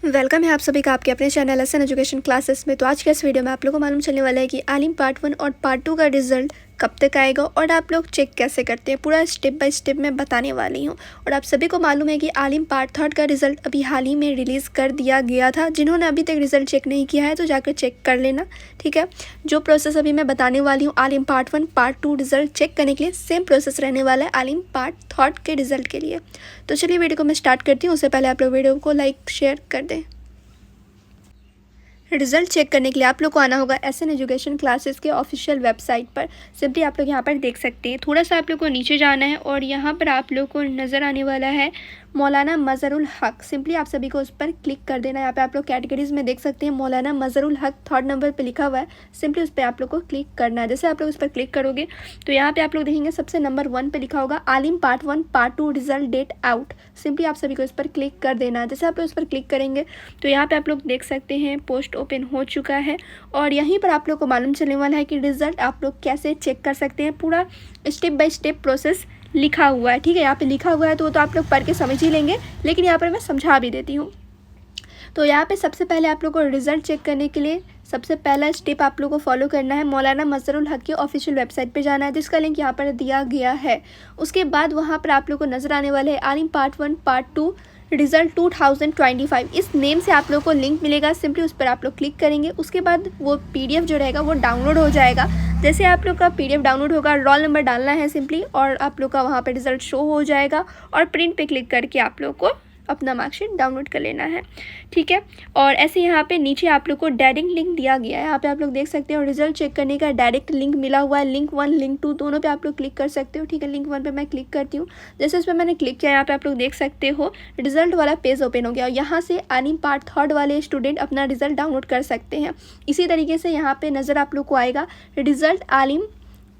Welcome है आप सभी का आपके अपने चैनल एसएन एजुकेशन क्लासेस में। तो आज के इस वीडियो में आप लोगों को मालूम चलने वाला है कि आलिम पार्ट 1 और पार्ट 2 का रिजल्ट कब तक आएगा और आप लोग चेक कैसे करते हैं, पूरा स्टेप बाय स्टेप मैं बताने वाली हूं। और आप सभी को मालूम है कि आलिम पार्ट 3 का रिजल्ट अभी हाल ही में रिलीज़ कर दिया गया था। जिन्होंने अभी तक रिजल्ट चेक नहीं किया है तो जाकर चेक कर लेना, ठीक है। जो प्रोसेस अभी मैं बताने वाली हूँ आलिम पार्ट 1 पार्ट 2 रिजल्ट चेक करने के लिए, सेम प्रोसेस रहने वाला है आलिम पार्ट 3 के रिजल्ट के लिए। तो चलिए वीडियो को मैं स्टार्ट करती हूँ। उससे पहले आप लोग वीडियो को लाइक शेयर कर दें। रिजल्ट चेक करने के लिए आप लोग को आना होगा एसएन एजुकेशन क्लासेस के ऑफिशियल वेबसाइट पर। सिंपली आप लोग यहाँ पर देख सकते हैं, थोड़ा सा आप लोग को नीचे जाना है और यहाँ पर आप लोग को नज़र आने वाला है मौलाना मज़हरुल हक। सिंपली आप सभी को उस पर क्लिक कर देना है। यहाँ पे आप लोग कैटेगरीज में देख सकते हैं मौलाना मज़हरुल हक 3rd नंबर पे लिखा हुआ है। सिंपली उस पर आप लोग को क्लिक करना है। जैसे आप लोग उस पर क्लिक करोगे तो यहाँ पे आप लोग देखेंगे सबसे नंबर 1 पे लिखा होगा Alim part 1 part 2 result date out. Simply आप सभी को इस पर क्लिक कर देना है। जैसे आप लोग इस पर क्लिक करेंगे तो यहाँ पे आप लोग देख सकते हैं पोस्ट ओपन हो चुका है और यहीं पर आप लोग को मालूम चलने वाला है कि रिजल्ट आप लोग कैसे चेक कर सकते हैं। पूरा स्टेप बाय स्टेप प्रोसेस लिखा हुआ है, ठीक है। यहाँ पे लिखा हुआ है तो आप लोग पढ़ के समझ ही लेंगे, लेकिन यहाँ पर मैं समझा भी देती हूँ। तो यहाँ पे सबसे पहले आप लोग को रिजल्ट चेक करने के लिए सबसे पहला स्टेप आप लोग को फॉलो करना है, मौलाना मज़हरुल हक की ऑफिशियल वेबसाइट पे जाना है जिसका लिंक यहाँ पर दिया गया है। उसके बाद वहाँ पर आप लोग को नज़र आने वाले हैं आलिम पार्ट 1 पार्ट 2 रिजल्ट 2025। इस नेम से आप लोग को लिंक मिलेगा। सिंपली उस पर आप लोग क्लिक करेंगे। उसके बाद वो पीडीएफ जो रहेगा वो डाउनलोड हो जाएगा। जैसे आप लोग का पीडीएफ डाउनलोड होगा, रोल नंबर डालना है सिंपली और आप लोग का वहाँ पे रिजल्ट शो हो जाएगा और प्रिंट पे क्लिक करके आप लोग को अपना मार्कशीट डाउनलोड कर लेना है, ठीक है। और ऐसे यहाँ पे नीचे आप लोग को डायरेक्ट लिंक दिया गया है। यहाँ पे आप लोग देख सकते हो रिजल्ट चेक करने का डायरेक्ट लिंक मिला हुआ है। लिंक 1 लिंक 2 दोनों पे आप लोग क्लिक कर सकते हो, ठीक है। लिंक 1 पे मैं क्लिक करती हूँ। जैसे इस पर मैंने क्लिक किया, यहाँ पे आप लोग देख सकते हो रिजल्ट वाला पेज ओपन हो गया और यहाँ से आलिम पार्ट 3 वाले स्टूडेंट अपना रिजल्ट डाउनलोड कर सकते हैं। इसी तरीके से यहाँ पे नज़र आप लोग को आएगा रिजल्ट आलिम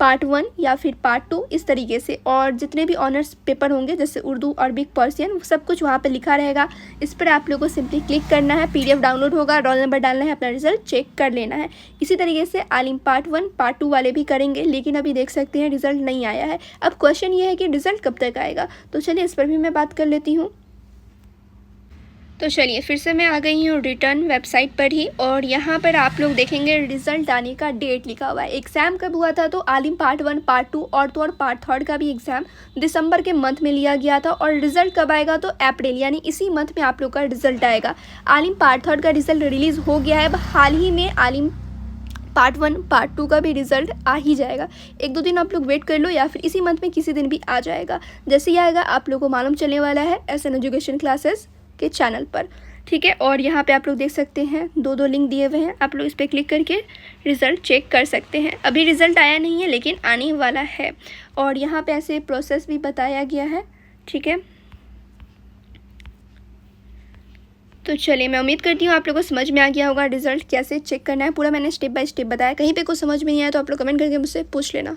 पार्ट 1 या फिर पार्ट 2 इस तरीके से। और जितने भी ऑनर्स पेपर होंगे जैसे उर्दू, अरबिक, पर्शियन, सब कुछ वहाँ पे लिखा रहेगा। इस पर आप लोगों को सिंपली क्लिक करना है, पीडीएफ डाउनलोड होगा, रोल नंबर डालना है, अपना रिजल्ट चेक कर लेना है। इसी तरीके से आलिम पार्ट 1 पार्ट 2 वाले भी करेंगे, लेकिन अभी देख सकते हैं रिजल्ट नहीं आया है। अब क्वेश्चन ये है कि रिजल्ट कब तक आएगा, तो चलिए इस पर भी मैं बात कर लेती हूँ। तो चलिए फिर से मैं आ गई हूँ रिटर्न वेबसाइट पर ही और यहाँ पर आप लोग देखेंगे रिजल्ट आने का डेट लिखा हुआ है। एग्ज़ाम कब हुआ था, तो आलिम पार्ट 1 पार्ट 2 और पार्ट 3 का भी एग्ज़ाम दिसंबर के मंथ में लिया गया था। और रिज़ल्ट कब आएगा, तो अप्रैल यानी इसी मंथ में आप लोग का रिज़ल्ट आएगा। आलिम पार्ट 3 का रिज़ल्ट रिलीज़ हो गया है। अब हाल ही में आलिम पार्ट 1 पार्ट 2 का भी रिजल्ट आ ही जाएगा। 1-2 दिन आप लोग वेट कर लो या फिर इसी मंथ में किसी दिन भी आ जाएगा। जैसे ही आएगा आप लोग को मालूम चलने वाला है एसएन एजुकेशन क्लासेस के चैनल पर, ठीक है। और यहाँ पे आप लोग देख सकते हैं 2 लिंक दिए हुए हैं, आप लोग इस पर क्लिक करके रिज़ल्ट चेक कर सकते हैं। अभी रिज़ल्ट आया नहीं है लेकिन आने वाला है और यहाँ पे ऐसे प्रोसेस भी बताया गया है, ठीक है। तो चलिए मैं उम्मीद करती हूँ आप लोगों को समझ में आ गया होगा रिज़ल्ट कैसे चेक करना है। पूरा मैंने स्टेप बाय स्टेप बताया। कहीं पे कुछ समझ में नहीं आया तो आप लोग कमेंट करके मुझसे पूछ लेना।